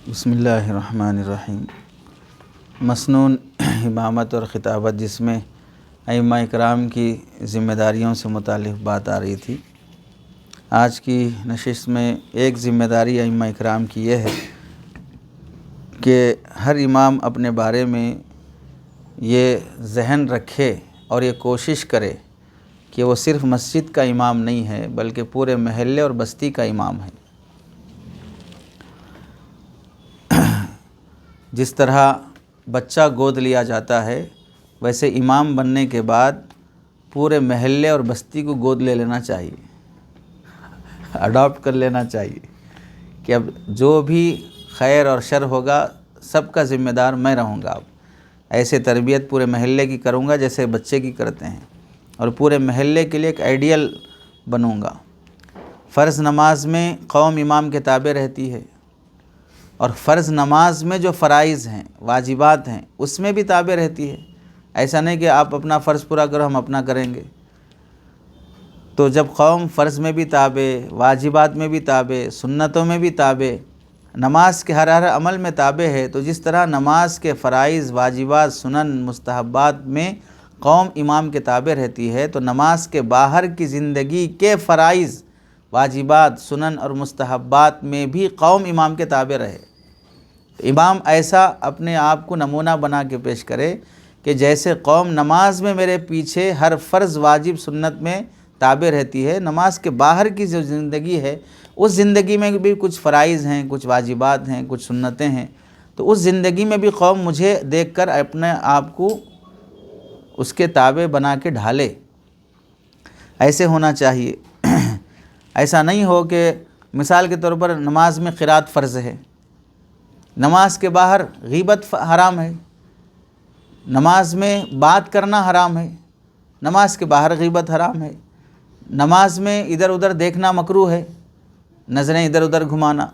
بسم اللہ الرحمن الرحیم۔ مسنون امامت اور خطابت، جس میں ائمہ اکرام کی ذمہ داریوں سے متعلق بات آ رہی تھی، آج کی نشست میں ایک ذمہ داری ائمہ اکرام کی یہ ہے کہ ہر امام اپنے بارے میں یہ ذہن رکھے اور یہ کوشش کرے کہ وہ صرف مسجد کا امام نہیں ہے بلکہ پورے محلے اور بستی کا امام ہے۔ جس طرح بچہ گود لیا جاتا ہے، ویسے امام بننے کے بعد پورے محلے اور بستی کو گود لے لینا چاہیے، اڈاپٹ کر لینا چاہیے کہ اب جو بھی خیر اور شر ہوگا سب کا ذمہ دار میں رہوں گا۔ اب ایسے تربیت پورے محلے کی کروں گا جیسے بچے کی کرتے ہیں، اور پورے محلے کے لیے ایک آئیڈیل بنوں گا۔ فرض نماز میں قوم امام کے تابع رہتی ہے، اور فرض نماز میں جو فرائض ہیں، واجبات ہیں، اس میں بھی تابع رہتی ہے۔ ایسا نہیں کہ آپ اپنا فرض پورا کرو ہم اپنا کریں گے۔ تو جب قوم فرض میں بھی تابع، واجبات میں بھی تابع، سنتوں میں بھی تابع، نماز کے ہر عمل میں تابع ہے، تو جس طرح نماز کے فرائض، واجبات، سنن، مستحبات میں قوم امام کے تابع رہتی ہے، تو نماز کے باہر کی زندگی کے فرائض، واجبات، سنن اور مستحبات میں بھی قوم امام کے تابع رہے۔ امام ایسا اپنے آپ کو نمونہ بنا کے پیش کرے کہ جیسے قوم نماز میں میرے پیچھے ہر فرض، واجب، سنت میں تابع رہتی ہے، نماز کے باہر کی جو زندگی ہے اس زندگی میں بھی کچھ فرائض ہیں، کچھ واجبات ہیں، کچھ سنتیں ہیں، تو اس زندگی میں بھی قوم مجھے دیکھ کر اپنے آپ کو اس کے تابع بنا کے ڈھالے۔ ایسے ہونا چاہیے۔ ایسا نہیں ہو کہ مثال کے طور پر نماز میں قرات فرض ہے، نماز کے باہر غیبت حرام ہے، نماز میں بات کرنا حرام ہے، نماز کے باہر غیبت حرام ہے، نماز میں ادھر ادھر دیکھنا مکروہ ہے، نظریں ادھر ادھر گھمانا۔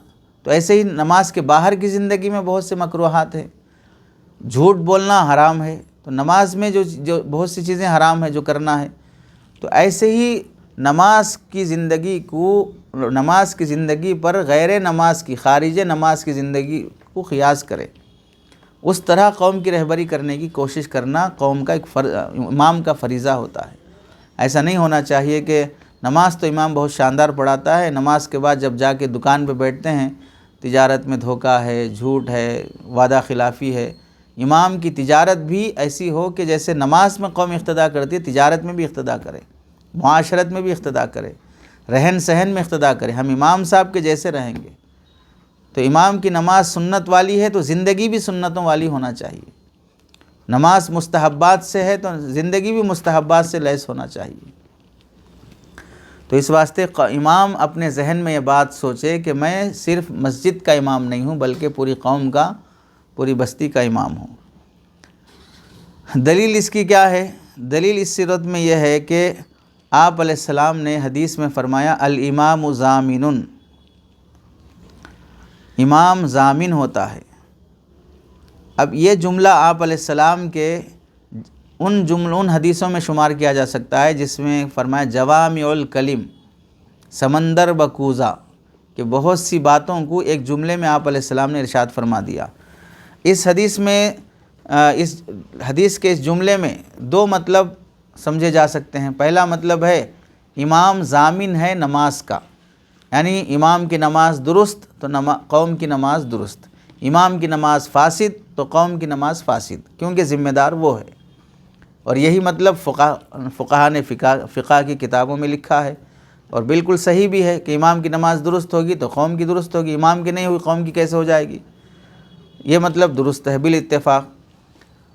تو ایسے ہی نماز کے باہر کی زندگی میں بہت سے مکروہات ہیں۔ جھوٹ بولنا حرام ہے، تو نماز میں جو بہت سی چیزیں حرام ہیں جو کرنا ہے، تو ایسے ہی نماز کی زندگی پر غیر نماز کی، خارج نماز کی زندگی کو قیاس کرے۔ اس طرح قوم کی رہبری کرنے کی کوشش کرنا قوم کا ایک امام کا فریضہ ہوتا ہے۔ ایسا نہیں ہونا چاہیے کہ نماز تو امام بہت شاندار پڑھاتا ہے، نماز کے بعد جب جا کے دکان پہ بیٹھتے ہیں، تجارت میں دھوکہ ہے، جھوٹ ہے، وعدہ خلافی ہے۔ امام کی تجارت بھی ایسی ہو کہ جیسے نماز میں قوم اقتداء کرتی ہے، تجارت میں بھی اقتداء کرے، معاشرت میں بھی اقتداء کرے، رہن سہن میں اقتداء کرے۔ ہم امام صاحب کے جیسے رہیں گے تو امام کی نماز سنت والی ہے تو زندگی بھی سنتوں والی ہونا چاہیے۔ نماز مستحبات سے ہے تو زندگی بھی مستحبات سے لیس ہونا چاہیے۔ تو اس واسطے امام اپنے ذہن میں یہ بات سوچے کہ میں صرف مسجد کا امام نہیں ہوں بلکہ پوری قوم کا، پوری بستی کا امام ہوں۔ دلیل اس کی کیا ہے؟ دلیل اس صورت میں یہ ہے کہ آپ علیہ السلام نے حدیث میں فرمایا الامام ضامن، امام ضامن ہوتا ہے۔ اب یہ جملہ آپ علیہ السلام کے ان حدیثوں میں شمار کیا جا سکتا ہے جس میں فرمایا جوامع الکلم، سمندر بکوزہ، کہ بہت سی باتوں کو ایک جملے میں آپ علیہ السلام نے ارشاد فرما دیا۔ اس حدیث کے اس جملے میں دو مطلب سمجھے جا سکتے ہیں۔ پہلا مطلب ہے امام ضامن ہے نماز کا، یعنی امام کی نماز درست تو قوم کی نماز درست، امام کی نماز فاسد تو قوم کی نماز فاسد، کیونکہ ذمہ دار وہ ہے۔ اور یہی مطلب فقہا نے فقہ کی کتابوں میں لکھا ہے، اور بالکل صحیح بھی ہے کہ امام کی نماز درست ہوگی تو قوم کی درست ہوگی، امام کی نہیں ہوئی قوم کی کیسے ہو جائے گی؟ یہ مطلب درست ہے بالاتفاق۔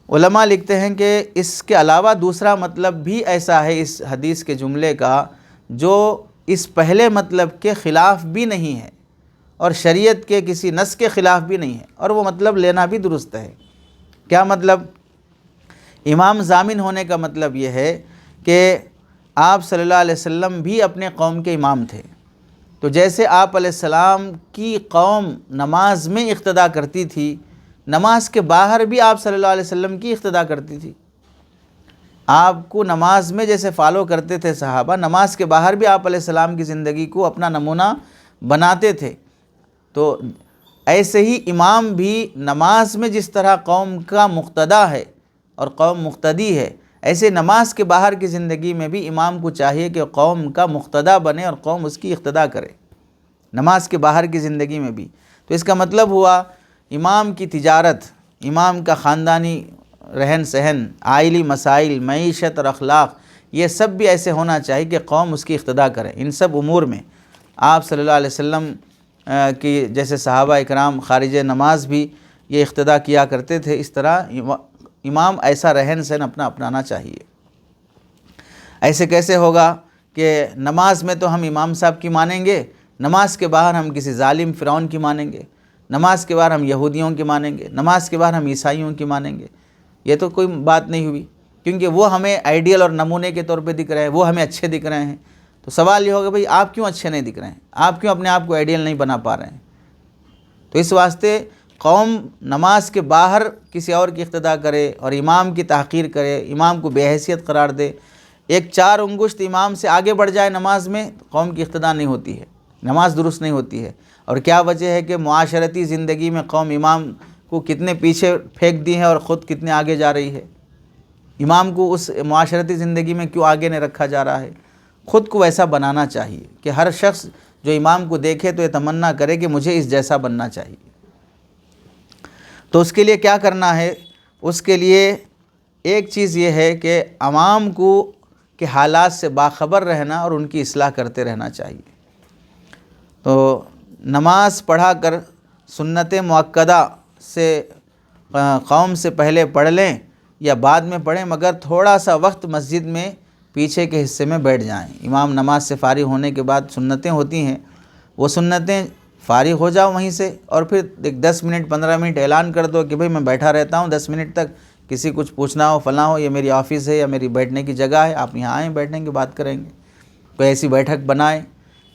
علماء لکھتے ہیں کہ اس کے علاوہ دوسرا مطلب بھی ایسا ہے اس حدیث کے جملے کا جو اس پہلے مطلب کے خلاف بھی نہیں ہے اور شریعت کے کسی نص کے خلاف بھی نہیں ہے، اور وہ مطلب لینا بھی درست ہے۔ کیا مطلب؟ امام ضامن ہونے کا مطلب یہ ہے کہ آپ صلی اللہ علیہ وسلم بھی اپنے قوم کے امام تھے، تو جیسے آپ علیہ السلام کی قوم نماز میں اقتداء کرتی تھی، نماز کے باہر بھی آپ صلی اللہ علیہ وسلم کی اقتداء کرتی تھی۔ آپ کو نماز میں جیسے فالو کرتے تھے صحابہ، نماز کے باہر بھی آپ علیہ السلام کی زندگی کو اپنا نمونہ بناتے تھے۔ تو ایسے ہی امام بھی نماز میں جس طرح قوم کا مقتدیٰ ہے اور قوم مقتدی ہے، ایسے نماز کے باہر کی زندگی میں بھی امام کو چاہیے کہ قوم کا مقتدیٰ بنے اور قوم اس کی اقتداء کرے، نماز کے باہر کی زندگی میں بھی۔ تو اس کا مطلب ہوا امام کی تجارت، امام کا خاندانی رہن سہن، عائلی مسائل، معیشت اور اخلاق، یہ سب بھی ایسے ہونا چاہیے کہ قوم اس کی اقتداء کرے۔ ان سب امور میں آپ صلی اللہ علیہ وسلم کی جیسے صحابہ اکرام خارج نماز بھی یہ اقتداء کیا کرتے تھے، اس طرح امام ایسا رہن سہن اپنانا چاہیے۔ ایسے کیسے ہوگا کہ نماز میں تو ہم امام صاحب کی مانیں گے، نماز کے باہر ہم کسی ظالم فرعون کی مانیں گے، نماز کے باہر ہم یہودیوں کی مانیں گے، نماز کے باہر ہم عیسائیوں کی مانیں گے؟ یہ تو کوئی بات نہیں ہوئی، کیونکہ وہ ہمیں آئیڈیل اور نمونے کے طور پہ دکھ رہے ہیں، وہ ہمیں اچھے دکھ رہے ہیں۔ تو سوال یہ ہوگا بھئی آپ کیوں اچھے نہیں دکھ رہے ہیں؟ آپ کیوں اپنے آپ کو آئیڈیل نہیں بنا پا رہے ہیں؟ تو اس واسطے قوم نماز کے باہر کسی اور کی اقتداء کرے اور امام کی تحقیر کرے، امام کو بے حیثیت قرار دے، ایک 4 انگشت امام سے آگے بڑھ جائے نماز میں، قوم کی اقتداء نہیں ہوتی ہے، نماز درست نہیں ہوتی ہے۔ اور کیا وجہ ہے کہ معاشرتی زندگی میں قوم امام کو کتنے پیچھے پھینک دی ہے اور خود کتنے آگے جا رہی ہے؟ امام کو اس معاشرتی زندگی میں کیوں آگے نہیں رکھا جا رہا ہے؟ خود کو ویسا بنانا چاہیے کہ ہر شخص جو امام کو دیکھے تو یہ تمنا کرے کہ مجھے اس جیسا بننا چاہیے۔ تو اس کے لیے کیا کرنا ہے؟ اس کے لیے ایک چیز یہ ہے کہ عوام کو کے حالات سے باخبر رہنا اور ان کی اصلاح کرتے رہنا چاہیے۔ تو نماز پڑھا کر سنت مؤکدہ سے قوم سے پہلے پڑھ لیں یا بعد میں پڑھیں، مگر تھوڑا سا وقت مسجد میں پیچھے کے حصے میں بیٹھ جائیں۔ امام نماز سے فارغ ہونے کے بعد سنتیں ہوتی ہیں، وہ سنتیں فارغ ہو جاؤ وہیں سے، اور پھر 10 منٹ 15 منٹ اعلان کر دو کہ بھئی میں بیٹھا رہتا ہوں 10 منٹ تک، کسی کچھ پوچھنا ہو فلاں ہو، یہ میری آفس ہے یا میری بیٹھنے کی جگہ ہے، آپ یہاں آئیں، بیٹھیں گے، بات کریں گے۔ کوئی ایسی بیٹھک بنائیں۔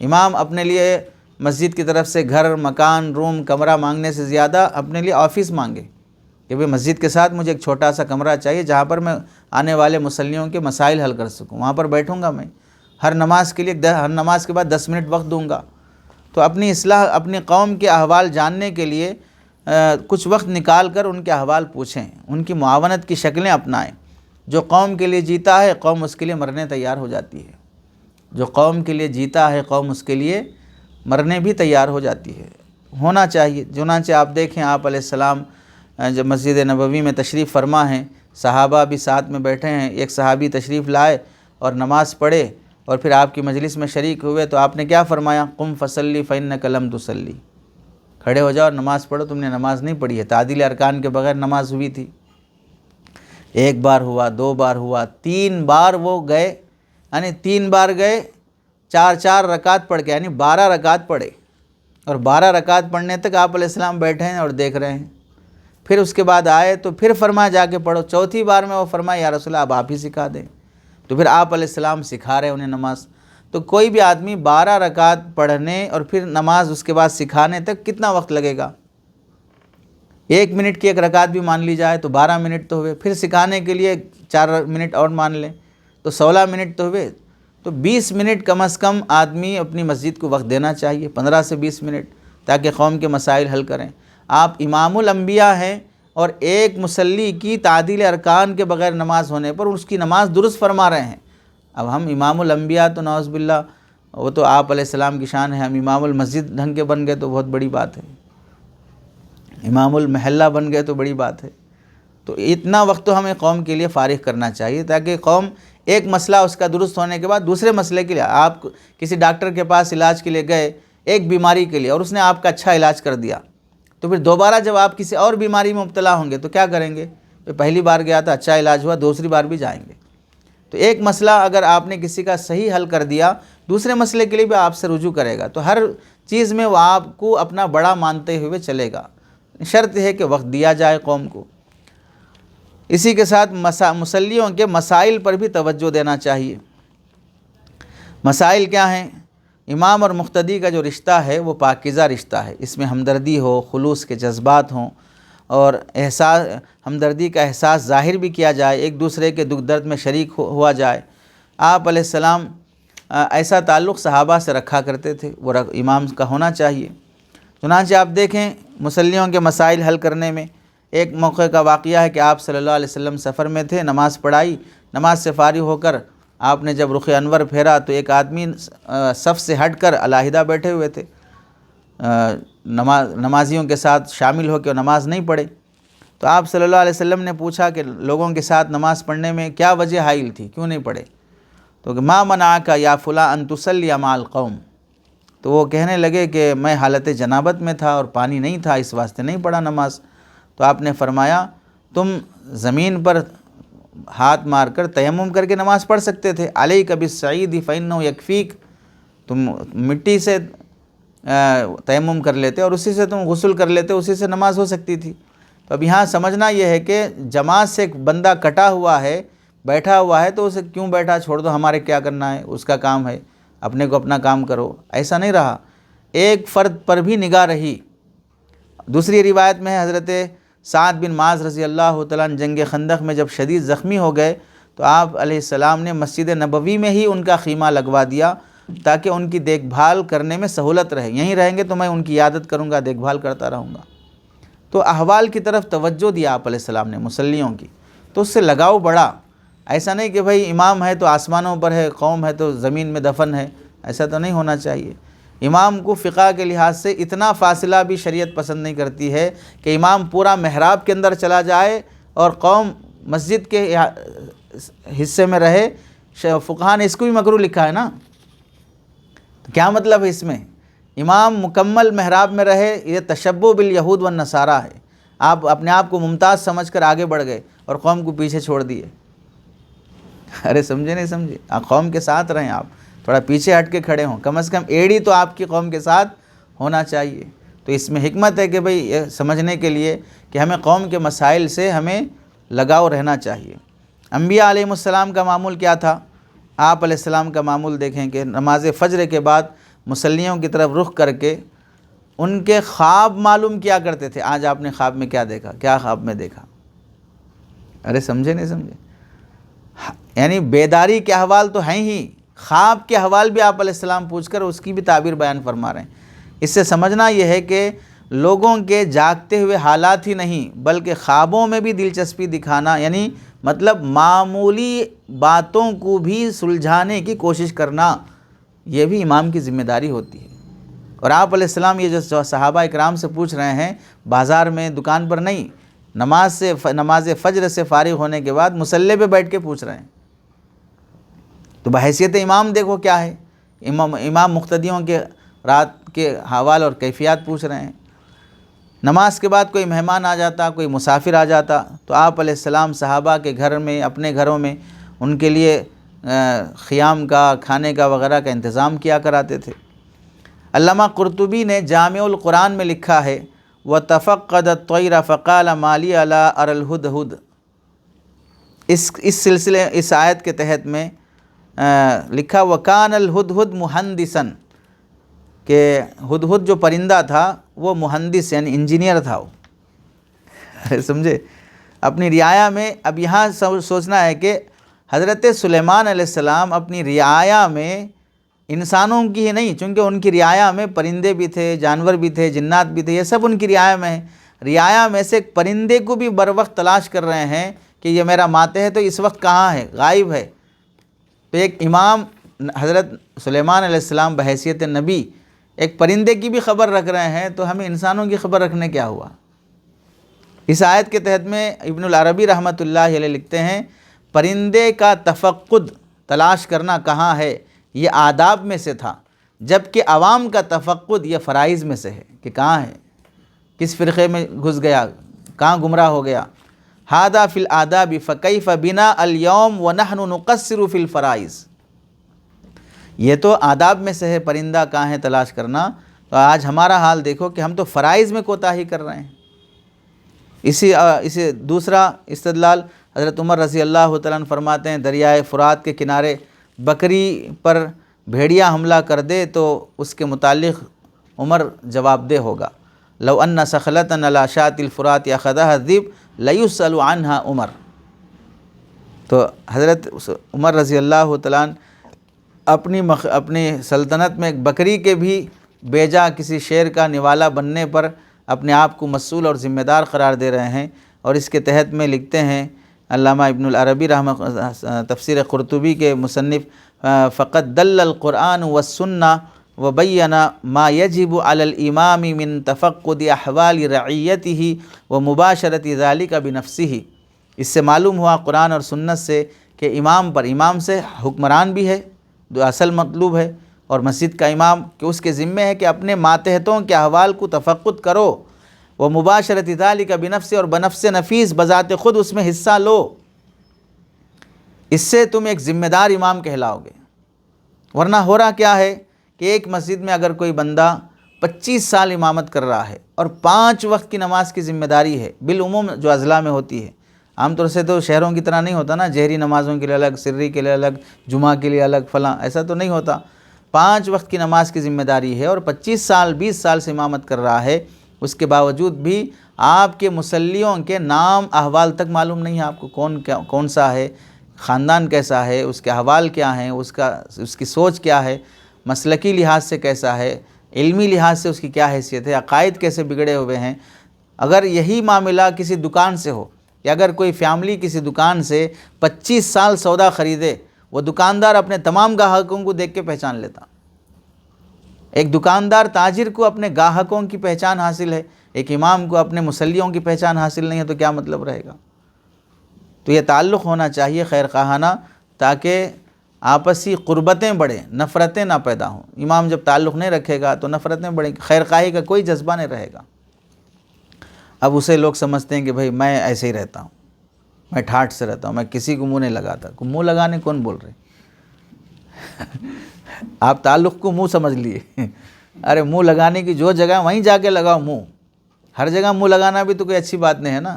امام اپنے لیے مسجد کی طرف سے گھر، مکان، روم، کمرہ مانگنے سے زیادہ اپنے لیے آفس مانگے کہ بھئی مسجد کے ساتھ مجھے ایک چھوٹا سا کمرہ چاہیے جہاں پر میں آنے والے مسلمانوں کے مسائل حل کر سکوں، وہاں پر بیٹھوں گا میں، ہر نماز کے لیے ہر نماز کے بعد 10 منٹ وقت دوں گا۔ تو اپنی اصلاح، اپنی قوم کے احوال جاننے کے لیے کچھ وقت نکال کر ان کے احوال پوچھیں، ان کی معاونت کی شکلیں اپنائیں۔ جو قوم کے لیے جیتا ہے قوم اس کے لیے مرنے تیار ہو جاتی ہے، جو قوم کے لیے جیتا ہے قوم اس کے لیے مرنے بھی تیار ہو جاتی ہے، ہونا چاہیے۔ چنانچہ آپ دیکھیں آپ علیہ السلام جب مسجد نبوی میں تشریف فرما ہیں، صحابہ بھی ساتھ میں بیٹھے ہیں، ایک صحابی تشریف لائے اور نماز پڑھے اور پھر آپ کی مجلس میں شریک ہوئے، تو آپ نے کیا فرمایا؟ قم فصلی فإنک لم تصلی، کھڑے ہو جاؤ اور نماز پڑھو، تم نے نماز نہیں پڑھی ہے۔ تعدیل ارکان کے بغیر نماز ہوئی تھی۔ 1 بار ہوا، 2 بار ہوا، 3 بار وہ گئے، یعنی 3 بار گئے، 4 رکعت پڑھ کے، یعنی 12 رکعت پڑھے، اور 12 رکعت پڑھنے تک آپ علیہ السلام بیٹھے ہیں اور دیکھ رہے ہیں۔ پھر اس کے بعد آئے تو پھر فرمایا جا کے پڑھو۔ 4تھی بار میں وہ فرمایا یا رسول اللہ اب آپ ہی سکھا دیں، تو پھر آپ علیہ السلام سکھا رہے انہیں نماز۔ تو کوئی بھی آدمی 12 رکعت پڑھنے اور پھر نماز اس کے بعد سکھانے تک کتنا وقت لگے گا؟ 1 منٹ کی 1 رکعت بھی مان لی جائے تو 12 منٹ تو ہوئے، پھر سکھانے کے لیے 4 منٹ اور مان لیں تو 16 منٹ تو ہوئے۔ تو 20 منٹ کم از کم آدمی اپنی مسجد کو وقت دینا چاہیے، 15 سے 20 منٹ، تاکہ قوم کے مسائل حل کریں۔ آپ امام الانبیاء ہیں اور ایک مصلی کی تعدیل ارکان کے بغیر نماز ہونے پر اس کی نماز درست فرما رہے ہیں۔ اب ہم امام الانبیاء تو نعوذ باللہ، وہ تو آپ علیہ السلام کی شان ہے، ہم امام المسجد ڈھنگ کے بن گئے تو بہت بڑی بات ہے، امام المحلہ بن گئے تو بڑی بات ہے۔ تو اتنا وقت تو ہمیں قوم کے لیے فارغ کرنا چاہیے، تاکہ قوم ایک مسئلہ اس کا درست ہونے کے بعد دوسرے مسئلے کے لیے، آپ کسی ڈاکٹر کے پاس علاج کے لیے گئے ایک بیماری کے لیے اور اس نے آپ کا اچھا علاج کر دیا، تو پھر دوبارہ جب آپ کسی اور بیماری میں مبتلا ہوں گے تو کیا کریں گے؟ پہلی بار گیا تھا اچھا علاج ہوا، دوسری بار بھی جائیں گے۔ تو ایک مسئلہ اگر آپ نے کسی کا صحیح حل کر دیا، دوسرے مسئلے کے لیے بھی آپ سے رجوع کرے گا، تو ہر چیز میں وہ آپ کو اپنا بڑا مانتے ہوئے چلے گا۔ شرط ہے کہ وقت دیا جائے قوم کو۔ اسی کے ساتھ مصلیوں کے مسائل پر بھی توجہ دینا چاہیے۔ مسائل کیا ہیں؟ امام اور مقتدی کا جو رشتہ ہے وہ پاکیزہ رشتہ ہے، اس میں ہمدردی ہو، خلوص کے جذبات ہوں، اور ہمدردی کا احساس ظاہر بھی کیا جائے، ایک دوسرے کے دکھ درد میں شریک ہوا جائے۔ آپ علیہ السلام ایسا تعلق صحابہ سے رکھا کرتے تھے، وہ امام کا ہونا چاہیے۔ چنانچہ آپ دیکھیں مسلیوں کے مسائل حل کرنے میں۔ ایک موقع کا واقعہ ہے کہ آپ صلی اللہ علیہ وسلم سفر میں تھے، نماز پڑھائی، نماز سے فارغ ہو کر آپ نے جب رخ انور پھیرا تو ایک آدمی صف سے ہٹ کر علیحدہ بیٹھے ہوئے تھے، نمازیوں کے ساتھ شامل ہو کے نماز نہیں پڑھے۔ تو آپ صلی اللہ علیہ وسلم نے پوچھا کہ لوگوں کے ساتھ نماز پڑھنے میں کیا وجہ حائل تھی، کیوں نہیں پڑھے؟ تو کہ ما منعک یا فلاں ان تصلی مع القوم، تو وہ کہنے لگے کہ میں حالت جنابت میں تھا اور پانی نہیں تھا، اس واسطے نہیں پڑھا نماز۔ تو آپ نے فرمایا تم زمین پر ہاتھ مار کر تیمم کر کے نماز پڑھ سکتے تھے، علیک بالصعید فإنہ یکفیک، تم مٹی سے تیمم کر لیتے اور اسی سے تم غسل کر لیتے، اسی سے نماز ہو سکتی تھی۔ تو اب یہاں سمجھنا یہ ہے کہ جماعت سے ایک بندہ کٹا ہوا ہے، بیٹھا ہوا ہے، تو اسے کیوں بیٹھا، چھوڑ دو، ہمارے کیا کرنا ہے، اس کا کام ہے، اپنے کو اپنا کام کرو، ایسا نہیں رہا۔ ایک فرد پر بھی نگاہ رہی۔ دوسری روایت میں ہے حضرت سعد بن معاذ رضی اللہ تعالیٰ عنہ جنگ خندق میں جب شدید زخمی ہو گئے تو آپ علیہ السلام نے مسجد نبوی میں ہی ان کا خیمہ لگوا دیا تاکہ ان کی دیکھ بھال کرنے میں سہولت رہے، یہیں رہیں گے تو میں ان کی عیادت کروں گا، دیکھ بھال کرتا رہوں گا۔ تو احوال کی طرف توجہ دیا آپ علیہ السلام نے مسلیوں کی، تو اس سے لگاؤ بڑھا۔ ایسا نہیں کہ بھائی امام ہے تو آسمانوں پر ہے، قوم ہے تو زمین میں دفن ہے، ایسا تو نہیں ہونا چاہیے۔ امام کو فقہ کے لحاظ سے اتنا فاصلہ بھی شریعت پسند نہیں کرتی ہے کہ امام پورا محراب کے اندر چلا جائے اور قوم مسجد کے حصے میں رہے۔ فقہاء نے اس کو بھی مکروہ لکھا ہے نا، تو کیا مطلب ہے اس میں؟ امام مکمل محراب میں رہے، یہ تشبہ بالیہود والنصارہ ہے۔ آپ اپنے آپ کو ممتاز سمجھ کر آگے بڑھ گئے اور قوم کو پیچھے چھوڑ دیے۔ ارے سمجھے نہیں سمجھے؟ قوم کے ساتھ رہیں، آپ تھوڑا پیچھے ہٹ کے کھڑے ہوں، کم از کم ایڑی تو آپ کی قوم کے ساتھ ہونا چاہیے۔ تو اس میں حکمت ہے کہ بھئی یہ سمجھنے کے لیے کہ ہمیں قوم کے مسائل سے ہمیں لگاؤ رہنا چاہیے۔ انبیاء علیہ السلام کا معمول کیا تھا؟ آپ علیہ السلام کا معمول دیکھیں کہ نماز فجر کے بعد مصلیوں کی طرف رخ کر کے ان کے خواب معلوم کیا کرتے تھے۔ آج آپ نے خواب میں کیا دیکھا؟ کیا خواب میں دیکھا؟ ارے سمجھے نہیں سمجھے؟ یعنی بیداری کے احوال تو ہیں ہی، خواب کے احوال بھی آپ علیہ السلام پوچھ کر اس کی بھی تعبیر بیان فرما رہے ہیں۔ اس سے سمجھنا یہ ہے کہ لوگوں کے جاگتے ہوئے حالات ہی نہیں بلکہ خوابوں میں بھی دلچسپی دکھانا، یعنی مطلب معمولی باتوں کو بھی سلجھانے کی کوشش کرنا، یہ بھی امام کی ذمہ داری ہوتی ہے۔ اور آپ علیہ السلام یہ جو صحابہ اکرام سے پوچھ رہے ہیں، بازار میں دکان پر نہیں، نماز فجر سے فارغ ہونے کے بعد مصلی پہ بیٹھ کے پوچھ رہے ہیں، تو بحیثیت امام دیکھو کیا ہے۔ امام مقتدیوں کے رات کے حوال اور کیفیات پوچھ رہے ہیں۔ نماز کے بعد کوئی مہمان آ جاتا، کوئی مسافر آ جاتا تو آپ علیہ السلام صحابہ کے گھر میں، اپنے گھروں میں ان کے لیے خیام کا، کھانے کا وغیرہ کا انتظام کیا کراتے تھے۔ علامہ قرطبی نے جامع القرآن میں لکھا ہے وَتَفَقَّدَ الطَّيْرَ فَقَالَ مَا لِيَ لَا أَرَى الْهُدْهُدْ، اس سلسلے اس آیت کے تحت میں لکھا وَكَانَ الْهُدْهُدْ مُهَنْدِسًا، کہ ہدہد جو پرندہ تھا وہ مہندس یعنی انجینئر تھا وہ۔ سمجھے؟ اپنی رعایا میں، اب یہاں سوچنا ہے کہ حضرت سلیمان علیہ السلام اپنی رعایا میں انسانوں کی ہی نہیں، چونکہ ان کی رعایا میں پرندے بھی تھے، جانور بھی تھے، جنات بھی تھے، یہ سب ان کی رعایا میں ہیں۔ رعایا میں سے ایک پرندے کو بھی بر وقت تلاش کر رہے ہیں کہ یہ میرا ماتح ہے تو اس وقت کہاں ہے، غائب ہے۔ تو ایک امام حضرت سلیمان علیہ السلام بحیثیت نبی ایک پرندے کی بھی خبر رکھ رہے ہیں، تو ہمیں انسانوں کی خبر رکھنے کیا ہوا؟ اس آیت کے تحت میں ابن العربی رحمۃ اللہ علیہ لکھتے ہیں پرندے کا تفقد، تلاش کرنا کہاں ہے، یہ آداب میں سے تھا، جبکہ عوام کا تفقد یہ فرائض میں سے ہے کہ کہاں ہے، کس فرقے میں گھس گیا، کہاں گمراہ ہو گیا۔ ھذا فی الآداب فکیف بنا اليوم ونحن نقصر فی الفرائض، یہ تو آداب میں سے ہے پرندہ کہاں ہے تلاش کرنا، تو آج ہمارا حال دیکھو کہ ہم تو فرائض میں کوتاہی کر رہے ہیں۔ اسی دوسرا استدلال حضرت عمر رضی اللہ تعالیٰ عنہ فرماتے ہیں دریائے فرات کے کنارے بکری پر بھیڑیا حملہ کر دے تو اس کے متعلق عمر جواب دہ ہوگا، لو ان سخلۃ علی شاۃ الفرات یاخذھا الذئب لیسأل عنہا عمر۔ تو حضرت عمر رضی اللہ تعالیٰ عنہ اپنی سلطنت میں ایک بکری کے بھی بیجا کسی شیر کا نوالا بننے پر اپنے آپ کو مسئول اور ذمہ دار قرار دے رہے ہیں، اور اس کے تحت میں لکھتے ہیں علامہ ابن العربی تفسیر قرطبی کے مصنف، فقط دل القرآن والسنہ وبین ما یجب علی الامام من تفقد احوال رعیتہ ومباشرۃ ذلک بنفسہ۔ اس سے معلوم ہوا قرآن اور سنت سے کہ امام سے حکمران بھی ہے جو اصل مطلوب ہے، اور مسجد کا امام کہ اس کے ذمہ ہے کہ اپنے ماتحتوں کے احوال کو تفقد کرو، وہ مباشرۃ ذالک بنفس، اور بنفس نفیس بذات خود اس میں حصہ لو، اس سے تم ایک ذمہ دار امام کہلاؤ گے۔ ورنہ ہو رہا کیا ہے کہ ایک مسجد میں اگر کوئی بندہ 25 سال امامت کر رہا ہے اور 5 وقت کی نماز کی ذمہ داری ہے، بالعموم جو اضلاع میں ہوتی ہے، عام طور سے تو شہروں کی طرح نہیں ہوتا نا، جہری نمازوں کے لیے الگ، سری کے لیے الگ، جمعہ کے لیے الگ، فلاں، ایسا تو نہیں ہوتا۔ 5 وقت کی نماز کی ذمہ داری ہے اور 25 سال 20 سال سے امامت کر رہا ہے، اس کے باوجود بھی آپ کے مصلیوں کے نام احوال تک معلوم نہیں ہے آپ کو، کون سا ہے، خاندان کیسا ہے، اس کے احوال کیا ہیں، اس کی سوچ کیا ہے، مسلکی لحاظ سے کیسا ہے، علمی لحاظ سے اس کی کیا حیثیت ہے، عقائد کیسے بگڑے ہوئے ہیں۔ اگر یہی معاملہ کسی دکان سے ہو، کہ اگر کوئی فیملی کسی دکان سے 25 سال سودا خریدے، وہ دکاندار اپنے تمام گاہکوں کو دیکھ کے پہچان لیتا۔ ایک دکاندار تاجر کو اپنے گاہکوں کی پہچان حاصل ہے، ایک امام کو اپنے مصلیوں کی پہچان حاصل نہیں ہے، تو کیا مطلب رہے گا؟ تو یہ تعلق ہونا چاہیے خیر خواہانہ، تاکہ آپسی قربتیں بڑھیں، نفرتیں نہ پیدا ہوں۔ امام جب تعلق نہیں رکھے گا تو نفرتیں بڑھیں گی، خیر خواہی کا کوئی جذبہ نہیں رہے گا۔ اب اسے لوگ سمجھتے ہیں کہ بھائی میں ایسے ہی رہتا ہوں، میں ٹھاٹھ سے رہتا ہوں، میں کسی کو منہ نہیں لگاتا۔ منہ لگانے کون بول رہے؟ آپ تعلق کو منہ سمجھ لیے۔ ارے منہ لگانے کی جو جگہ وہیں جا کے لگاؤ منہ، ہر جگہ منہ لگانا بھی تو کوئی اچھی بات نہیں ہے نا۔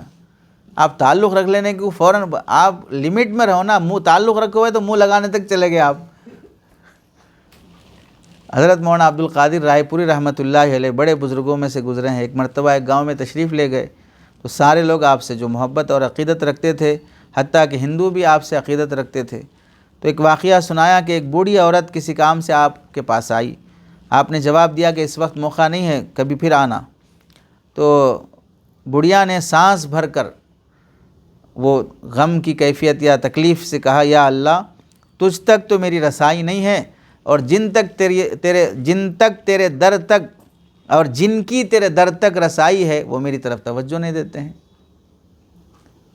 آپ تعلق رکھ لینے کی فوراً آپ لمٹ میں رہو نا، منہ تعلق رکھے ہوئے تو منہ لگانے تک چلے گئے آپ۔ حضرت مولانا عبد القادر رائے پوری رحمۃ اللہ علیہ بڑے بزرگوں میں سے گزرے ہیں۔ ایک مرتبہ ایک گاؤں میں تشریف لے گئے تو سارے لوگ آپ سے جو محبت اور عقیدت رکھتے تھے، حتیٰ کہ ہندو بھی آپ سے عقیدت رکھتے تھے، تو ایک واقعہ سنایا کہ ایک بوڑھی عورت کسی کام سے آپ کے پاس آئی، آپ نے جواب دیا کہ اس وقت موقع نہیں ہے، کبھی پھر آنا۔ تو بڑھیا نے سانس بھر کر وہ غم کی کیفیت یا تکلیف سے کہا، یا اللہ تجھ تک تو میری رسائی نہیں ہے، اور جن کی تیرے در تک رسائی ہے وہ میری طرف توجہ نہیں دیتے ہیں۔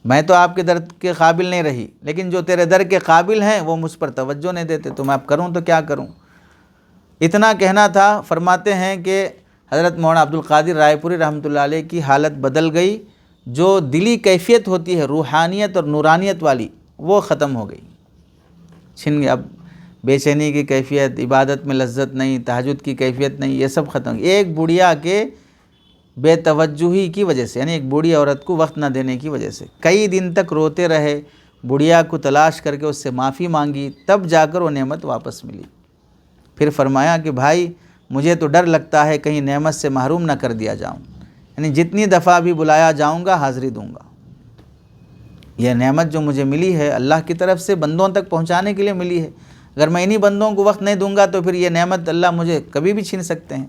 میں تو آپ کے در کے قابل نہیں رہی، لیکن جو تیرے در کے قابل ہیں وہ مجھ پر توجہ نہیں دیتے، تو میں اب کروں تو کیا کروں؟ اتنا کہنا تھا۔ فرماتے ہیں کہ حضرت مولانا عبد القادر رائے پوری رحمۃ اللہ علیہ کی حالت بدل گئی، جو دلی کیفیت ہوتی ہے روحانیت اور نورانیت والی، وہ ختم ہو گئی، چھن گئی۔ اب بے چینی کی کیفیت، عبادت میں لذت نہیں، تہجد کی کیفیت نہیں، یہ سب ختم۔ ایک بڑھیا کے بے توجہی کی وجہ سے، یعنی ایک بوڑھی عورت کو وقت نہ دینے کی وجہ سے کئی دن تک روتے رہے، بڑھیا کو تلاش کر کے اس سے معافی مانگی، تب جا کر وہ نعمت واپس ملی۔ پھر فرمایا کہ بھائی مجھے تو ڈر لگتا ہے کہیں نعمت سے محروم نہ کر دیا جاؤں، یعنی جتنی دفعہ بھی بلایا جاؤں گا حاضری دوں گا۔ یہ نعمت جو مجھے ملی ہے اللہ کی طرف سے بندوں تک پہنچانے کے لیے ملی ہے، اگر میں انہی بندوں کو وقت نہیں دوں گا تو پھر یہ نعمت اللہ مجھے کبھی بھی چھین سکتے ہیں۔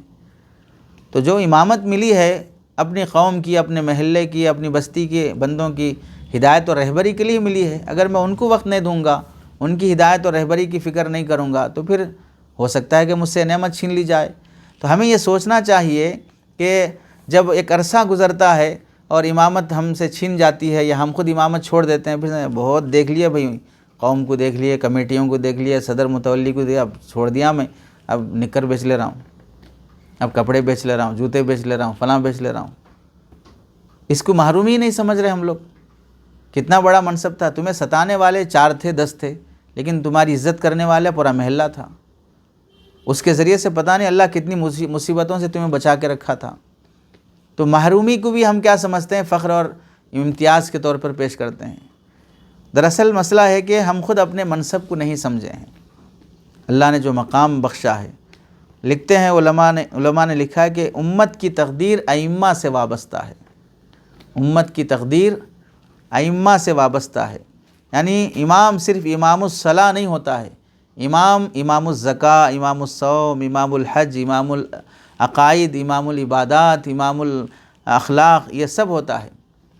تو جو امامت ملی ہے اپنی قوم کی، اپنے محلے کی، اپنی بستی کے بندوں کی ہدایت اور رہبری کے لیے ملی ہے، اگر میں ان کو وقت نہیں دوں گا، ان کی ہدایت اور رہبری کی فکر نہیں کروں گا، تو پھر ہو سکتا ہے کہ مجھ سے نعمت چھین لی جائے۔ تو ہمیں یہ سوچنا چاہیے کہ جب ایک عرصہ گزرتا ہے اور امامت ہم سے چھین جاتی ہے یا ہم خود امامت چھوڑ دیتے ہیں، پھر بہت دیکھ لیا بھائی، قوم کو دیکھ لیے، کمیٹیوں کو دیکھ لیا، صدر متولی کو دیا، اب چھوڑ دیا میں، اب نکر بیچ لے رہا ہوں، اب کپڑے بیچ لے رہا ہوں، جوتے بیچ لے رہا ہوں، فلاں بیچ لے رہا ہوں۔ اس کو محرومی ہی نہیں سمجھ رہے ہم لوگ۔ کتنا بڑا منصب تھا، تمہیں ستانے والے 4 تھے 10 تھے، لیکن تمہاری عزت کرنے والا پورا محلہ تھا، اس کے ذریعے سے پتہ نہیں اللہ کتنی مصیبتوں سے تمہیں بچا کے رکھا تھا۔ تو محرومی کو بھی ہم کیا سمجھتے ہیں، فخر اور امتیاز کے طور پر پیش کرتے ہیں۔ دراصل مسئلہ ہے کہ ہم خود اپنے منصب کو نہیں سمجھے ہیں، اللہ نے جو مقام بخشا ہے۔ لکھتے ہیں علماء نے لکھا ہے کہ امت کی تقدیر ائمہ سے وابستہ ہے، امت کی تقدیر ائمہ سے وابستہ ہے، یعنی امام صرف امام الصلاۃ نہیں ہوتا ہے، امام الزکوٰۃ، امام الصوم، امام الحج، امام العقائد، امام العبادات، امام اخلاق، یہ سب ہوتا ہے۔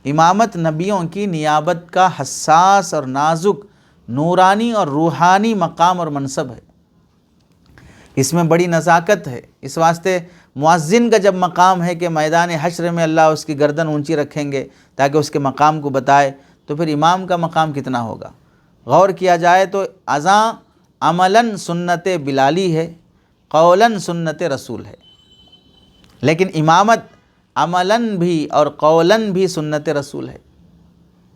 امامت نبیوں کی نیابت کا حساس اور نازک نورانی اور روحانی مقام اور منصب ہے، اس میں بڑی نزاکت ہے۔ اس واسطے مؤذن کا جب مقام ہے کہ میدان حشر میں اللہ اس کی گردن اونچی رکھیں گے تاکہ اس کے مقام کو بتائے، تو پھر امام کا مقام کتنا ہوگا؟ غور کیا جائے تو اذاں عملاً سنت بلالی ہے، قولاً سنت رسول ہے، لیکن امامت عملاً بھی اور قولاً بھی سنت رسول ہے۔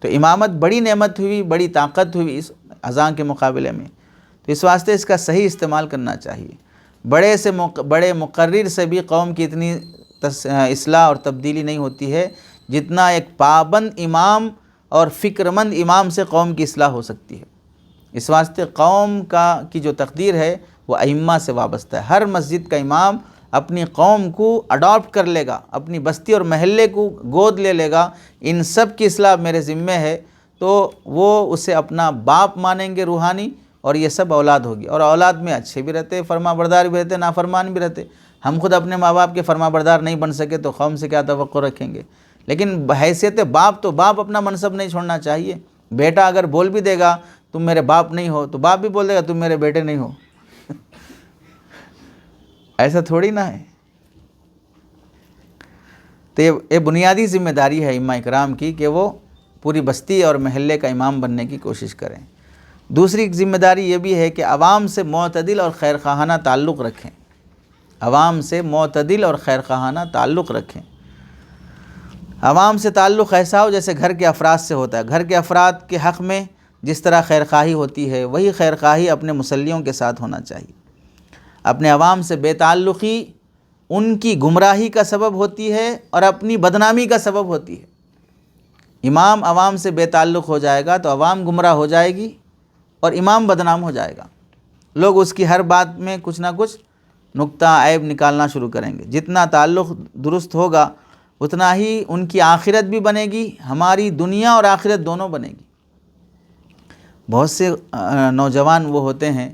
تو امامت بڑی نعمت ہوئی، بڑی طاقت ہوئی اس اذان کے مقابلے میں، تو اس واسطے اس کا صحیح استعمال کرنا چاہیے۔ بڑے مقرر سے بھی قوم کی اتنی اصلاح اور تبدیلی نہیں ہوتی ہے جتنا ایک پابند امام اور فکر مند امام سے قوم کی اصلاح ہو سکتی ہے۔ اس واسطے قوم کی جو تقدیر ہے وہ ائمہ سے وابستہ ہے۔ ہر مسجد کا امام اپنی قوم کو اڈاپٹ کر لے گا، اپنی بستی اور محلے کو گود لے لے گا، ان سب کی اصلاح میرے ذمہ ہے، تو وہ اسے اپنا باپ مانیں گے روحانی، اور یہ سب اولاد ہوگی، اور اولاد میں اچھے بھی رہتے، فرما بردار بھی رہتے، نافرمان بھی رہتے۔ ہم خود اپنے ماں باپ کے فرما بردار نہیں بن سکے تو قوم سے کیا توقع رکھیں گے؟ لیکن بحیثیت باپ تو باپ اپنا منصب نہیں چھوڑنا چاہیے۔ بیٹا اگر بول بھی دے گا تم میرے باپ نہیں ہو، تو باپ بھی بول دے گا تم میرے بیٹے نہیں ہو۔ ایسا تھوڑی نہ ہے۔ تو یہ بنیادی ذمہ داری ہے ائمہ اکرام کی کہ وہ پوری بستی اور محلے کا امام بننے کی کوشش کریں۔ دوسری ذمہ داری یہ بھی ہے کہ عوام سے معتدل اور خیر خواہانہ تعلق رکھیں، عوام سے معتدل اور خیر خواہانہ تعلق رکھیں۔ عوام سے تعلق ایسا ہو جیسے گھر کے افراد سے ہوتا ہے۔ گھر کے افراد کے حق میں جس طرح خیر خواہی ہوتی ہے، وہی خیر خواہی اپنے مسلیوں کے ساتھ ہونا چاہیے۔ اپنے عوام سے بے تعلقی ان کی گمراہی کا سبب ہوتی ہے اور اپنی بدنامی کا سبب ہوتی ہے۔ امام عوام سے بے تعلق ہو جائے گا تو عوام گمراہ ہو جائے گی اور امام بدنام ہو جائے گا۔ لوگ اس کی ہر بات میں کچھ نہ کچھ نقطہ عیب نکالنا شروع کریں گے۔ جتنا تعلق درست ہوگا اتنا ہی ان کی آخرت بھی بنے گی، ہماری دنیا اور آخرت دونوں بنے گی۔ بہت سے نوجوان وہ ہوتے ہیں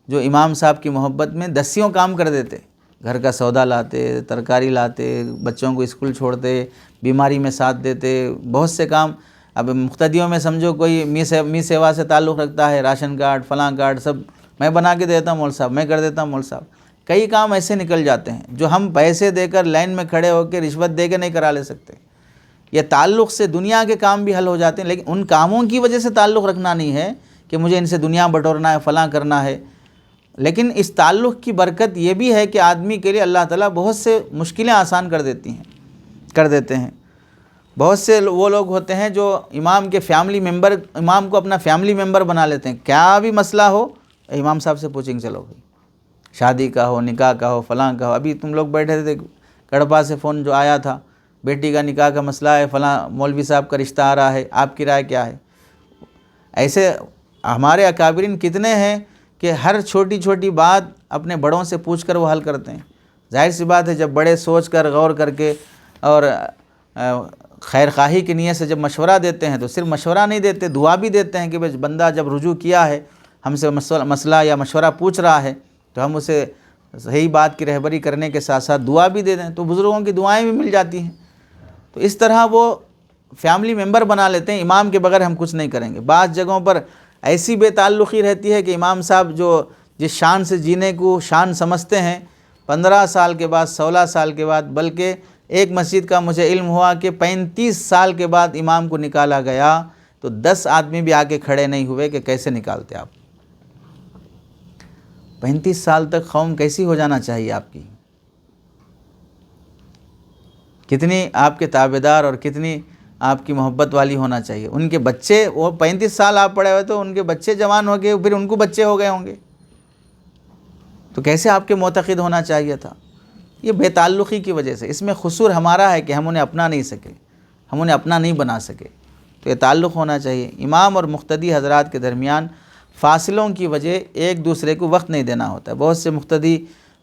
جو امام صاحب کی محبت میں دسیوں کام کر دیتے، گھر کا سودا لاتے، ترکاری لاتے، بچوں کو اسکول چھوڑتے، بیماری میں ساتھ دیتے، بہت سے کام۔ اب مقتدیوں میں سمجھو کوئی می سیوا سے تعلق رکھتا ہے، راشن کارڈ فلاں کارڈ سب میں بنا کے دیتا ہوں مول صاحب، میں کر دیتا ہوں مول صاحب۔ کئی کام ایسے نکل جاتے ہیں جو ہم پیسے دے کر لائن میں کھڑے ہو کے رشوت دے کے نہیں کرا لے سکتے۔ یہ تعلق سے دنیا کے کام بھی حل ہو جاتے ہیں، لیکن ان کاموں کی وجہ سے تعلق رکھنا نہیں ہے کہ مجھے ان سے دنیا بٹورنا ہے، فلاں کرنا ہے۔ لیکن اس تعلق کی برکت یہ بھی ہے کہ آدمی کے لیے اللہ تعالیٰ بہت سے مشکلیں آسان کر دیتے ہیں۔ بہت سے وہ لوگ ہوتے ہیں جو امام کو اپنا فیملی ممبر بنا لیتے ہیں۔ کیا بھی مسئلہ ہو امام صاحب سے پوچھیں گے، چلو بھائی شادی کا ہو، نکاح کا ہو، فلاں کا ہو۔ ابھی تم لوگ بیٹھے تھے، کڑپا سے فون جو آیا تھا، بیٹی کا نکاح کا مسئلہ ہے، فلاں مولوی صاحب کا رشتہ آ رہا ہے، آپ کی رائے کیا ہے؟ ایسے ہمارے اکابرین کتنے ہیں کہ ہر چھوٹی چھوٹی بات اپنے بڑوں سے پوچھ کر وہ حل کرتے ہیں۔ ظاہر سی بات ہے جب بڑے سوچ کر غور کر کے اور خیر خواہی کی نیت سے جب مشورہ دیتے ہیں تو صرف مشورہ نہیں دیتے، دعا بھی دیتے ہیں کہ بھئی بندہ جب رجوع کیا ہے، ہم سے مسئلہ یا مشورہ پوچھ رہا ہے تو ہم اسے صحیح بات کی رہبری کرنے کے ساتھ ساتھ دعا بھی دے دیں، تو بزرگوں کی دعائیں بھی مل جاتی ہیں۔ تو اس طرح وہ فیملی ممبر بنا لیتے ہیں، امام کے بغیر ہم کچھ نہیں کریں گے۔ بعض جگہوں پر ایسی بے تعلقی رہتی ہے کہ امام صاحب جو جس شان سے جینے کو شان سمجھتے ہیں، 15 سال کے بعد، 16 سال کے بعد، بلکہ ایک مسجد کا مجھے علم ہوا کہ 35 سال کے بعد امام کو نکالا گیا تو 10 آدمی بھی آگے کھڑے نہیں ہوئے کہ کیسے نکالتے آپ۔ 35 سال تک قوم کیسی ہو جانا چاہیے آپ کی؟ کتنی آپ کے تابعدار اور کتنی آپ کی محبت والی ہونا چاہیے۔ ان کے بچے، وہ 35 سال آپ پڑے ہوئے تو ان کے بچے جوان ہو گئے، پھر ان کو بچے ہو گئے ہوں گے، تو کیسے آپ کے معتقد ہونا چاہیے تھا؟ یہ بے تعلقی کی وجہ سے۔ اس میں قصور ہمارا ہے کہ ہم انہیں اپنا نہیں سکے، ہم انہیں اپنا نہیں بنا سکے، تو یہ تعلق ہونا چاہیے۔ امام اور مقتدی حضرات کے درمیان فاصلوں کی وجہ ایک دوسرے کو وقت نہیں دینا ہوتا ہے۔ بہت سے مقتدی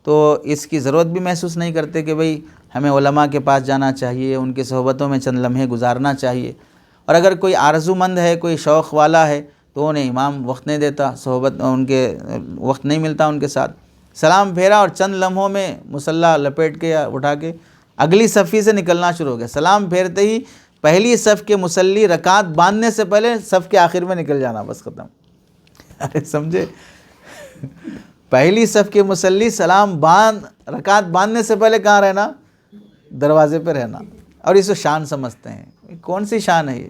تو اس کی ضرورت بھی محسوس نہیں کرتے کہ بھئی ہمیں علماء کے پاس جانا چاہیے، ان کی صحبتوں میں چند لمحے گزارنا چاہیے، اور اگر کوئی آرزو مند ہے، کوئی شوق والا ہے تو انہیں امام وقت نہیں دیتا، ان کے وقت نہیں ملتا ان کے ساتھ۔ سلام پھیرا اور چند لمحوں میں مصلی لپیٹ کے یا اٹھا کے اگلی صفی سے نکلنا شروع ہو گیا، سلام پھیرتے ہی پہلی صف کے مصلی رکعت باندھنے سے پہلے صف کے آخر میں نکل جانا، بس ختم۔ ارے سمجھے، پہلی صف کے مصلی سلام رکعت باندھنے سے پہلے کہاں رہنا؟ دروازے پہ رہنا، اور اس کو شان سمجھتے ہیں۔ کون سی شان ہے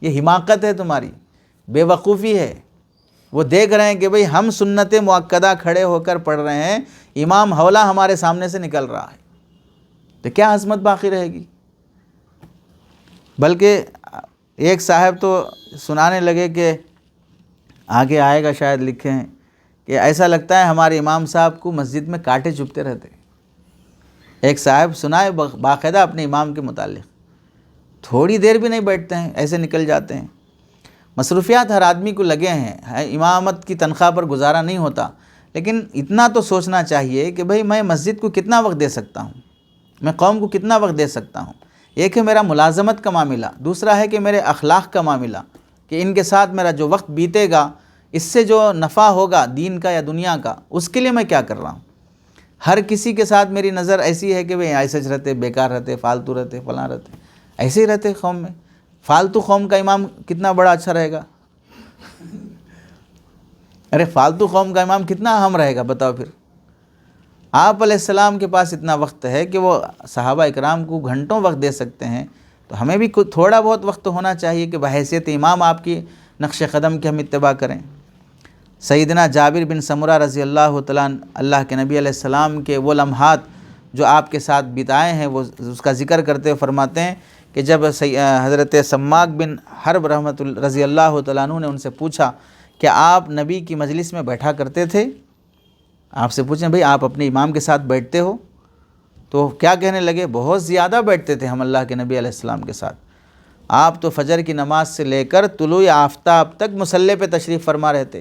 یہ حماقت ہے تمہاری، بے وقوفی ہے۔ وہ دیکھ رہے ہیں کہ بھئی ہم سنت مؤکدہ کھڑے ہو کر پڑھ رہے ہیں، امام حولہ ہمارے سامنے سے نکل رہا ہے، تو کیا عظمت باقی رہے گی؟ بلکہ ایک صاحب تو سنانے لگے کہ آگے آئے گا شاید لکھے ہیں کہ ایسا لگتا ہے ہمارے امام صاحب کو مسجد میں کانٹے چبھتے رہتے۔ ایک صاحب سنائے باقاعدہ اپنے امام کے متعلق، تھوڑی دیر بھی نہیں بیٹھتے ہیں، ایسے نکل جاتے ہیں۔ مصروفیات ہر آدمی کو لگے ہیں، امامت کی تنخواہ پر گزارا نہیں ہوتا، لیکن اتنا تو سوچنا چاہیے کہ بھئی میں مسجد کو کتنا وقت دے سکتا ہوں، میں قوم کو کتنا وقت دے سکتا ہوں۔ ایک ہے میرا ملازمت کا معاملہ، دوسرا ہے کہ میرے اخلاق کا معاملہ، کہ ان کے ساتھ میرا جو وقت بیتے گا اس سے جو نفع ہوگا دین کا یا دنیا کا، اس کے لیے میں کیا کر رہا ہوں۔ ہر کسی کے ساتھ میری نظر ایسی ہے کہ بھئی ایسے رہتے، بیکار رہتے، فالتو رہتے، فلاں رہتے، ایسے ہی رہتے قوم میں۔ فالتو قوم کا امام کتنا بڑا اچھا رہے گا؟ ارے فالتو قوم کا امام کتنا اہم رہے گا بتاؤ پھر۔ آپ علیہ السلام کے پاس اتنا وقت ہے کہ وہ صحابہ اکرام کو گھنٹوں وقت دے سکتے ہیں، تو ہمیں بھی تھوڑا بہت وقت ہونا چاہیے کہ بحیثیت امام آپ کی نقش قدم کے ہم اتباع کریں۔ سیدنا جابر بن سمرہ رضی اللہ تعالیٰ عنہ، اللہ کے نبی علیہ السلام کے وہ لمحات جو آپ کے ساتھ بتائے ہیں، وہ اس کا ذکر کرتے ہوئے فرماتے ہیں کہ جب حضرت سماک بن حرب رضی اللہ تعالیٰ عنہ نے ان سے پوچھا کہ آپ نبی کی مجلس میں بیٹھا کرتے تھے، آپ سے پوچھیں بھئی آپ اپنے امام کے ساتھ بیٹھتے ہو؟ تو کیا کہنے لگے؟ بہت زیادہ بیٹھتے تھے ہم اللہ کے نبی علیہ السلام کے ساتھ، آپ تو فجر کی نماز سے لے کر طلوع آفتاب تک مصلی پہ تشریف فرما رہتے۔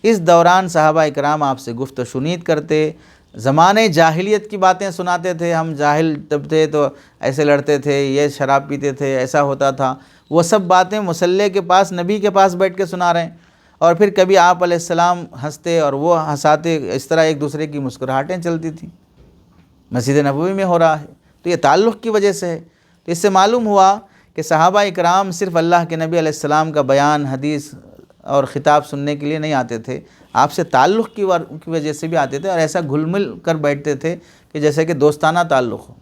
اس دوران صحابہ اکرام آپ سے گفت و شنید کرتے، زمانے جاہلیت کی باتیں سناتے تھے، ہم جاہل جب تھے تو ایسے لڑتے تھے، یہ شراب پیتے تھے، ایسا ہوتا تھا، وہ سب باتیں مصلی کے پاس نبی کے پاس بیٹھ کے سنا رہے ہیں۔ اور پھر کبھی آپ علیہ السلام ہنستے اور وہ ہنساتے، اس طرح ایک دوسرے کی مسکراہٹیں چلتی تھیں۔ مسجد نبوی میں ہو رہا ہے، تو یہ تعلق کی وجہ سے ہے۔ تو اس سے معلوم ہوا کہ صحابہ اکرام صرف اللہ کے نبی علیہ السلام کا بیان، حدیث اور خطاب سننے کے لیے نہیں آتے تھے، آپ سے تعلق کی وجہ سے بھی آتے تھے، اور ایسا گھل مل کر بیٹھتے تھے کہ جیسے کہ دوستانہ تعلق ہو۔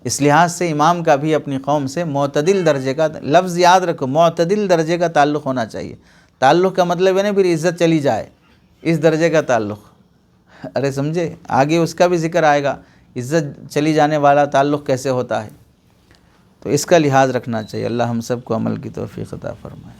اس لحاظ سے امام کا بھی اپنی قوم سے معتدل درجے کا، لفظ یاد رکھو، معتدل درجے کا تعلق ہونا چاہیے۔ تعلق کا مطلب ہے نا پھر عزت چلی جائے، اس درجے کا تعلق۔ ارے سمجھے، آگے اس کا بھی ذکر آئے گا، عزت چلی جانے والا تعلق کیسے ہوتا ہے، تو اس کا لحاظ رکھنا چاہیے۔ اللہ ہم سب کو عمل کی توفیق عطا فرمائے۔